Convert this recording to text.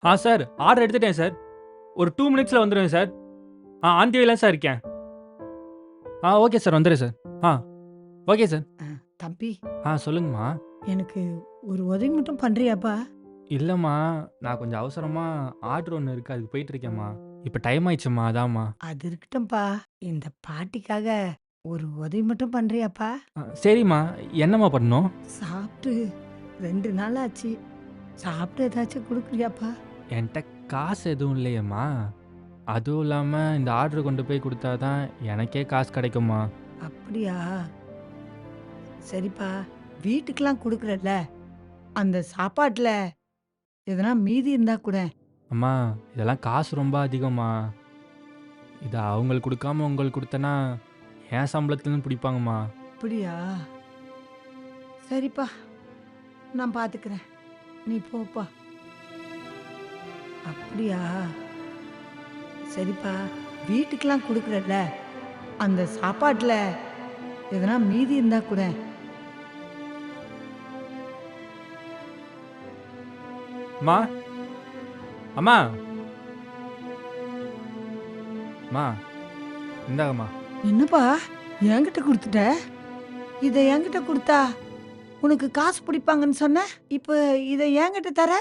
Sir order எடுத்துட்டேன் sir. ஒரு 2 மினிட்ஸ்ல வந்துருவேன் சார். ஆன் தி வேல சார் இருக்கேன். ஓகே சார் வந்துடுறேன் சார். ஆ ஓகே சார். அ தம்பி, சொல்லுங்கம்மா. எனக்கு ஒரு உதவி மட்டும் பண்றியாப்பா? இல்லம்மா, நான் கொஞ்சம் அவசரமா ஆர்டர் ஒண்ணு இருக்கு. அதுக்கு போயிட்டு இருக்கேன்ம்மா. இப்ப டைம் ஆயிடுச்சும்மா, அதாம்மா. அது இருக்கட்டும்பா. இந்த பாட்டிக்காக ஒரு உதவி மட்டும் பண்றியாப்பா? சரிம்மா. என்னம்மா பண்ணணும்? சாப்பிட்டு 2 நாள் ஆச்சு. சாப்பிட்டு ஏதாச்சும் குடுக்குறியாப்பா? என்ட்ட காசு எதுவும் இல்லையேம்மா. அதுவும் இல்லாம இந்த ஆர்டர் கொண்டு போய் குடுத்தா தான் எனக்கே காசு கிடைக்கும்மா. அப்படியா? சரிப்பா. வீட்டுக்கெல்லாம் குடுக்குறல்ல, அந்த சாப்பாட்டுல எதனா மீதி இருந்தா குடேன். அம்மா, இதெல்லாம் காசு ரொம்ப அதிகம்மா. இத அவங்களுக்கு குடுக்காம உங்களுக்கு குடுத்தேன்னா, என் சம்பளத்துலருந்து பிடிப்பாங்கம்மா. அப்படியா? சரிப்பா. நான் பாத்துக்கிறேன். நீ போப்பா. அப்படியா? சரிப்பா. வீட்டுக்கெல்லாம் குடுக்குறல்ல, அந்த சாப்பாட்டுல எதனா மீதி இருந்தா குடேன். அம்மா, அம்மா, அம்மா இந்தாங்கம்மா. என்னப்பா என்கிட்ட குடுத்துட்ட? இத என்கிட்ட குடுத்தா உனக்கு காசு புடிப்பாங்கன்னு சொன்ன. இப்ப இத என்கிட்ட தர?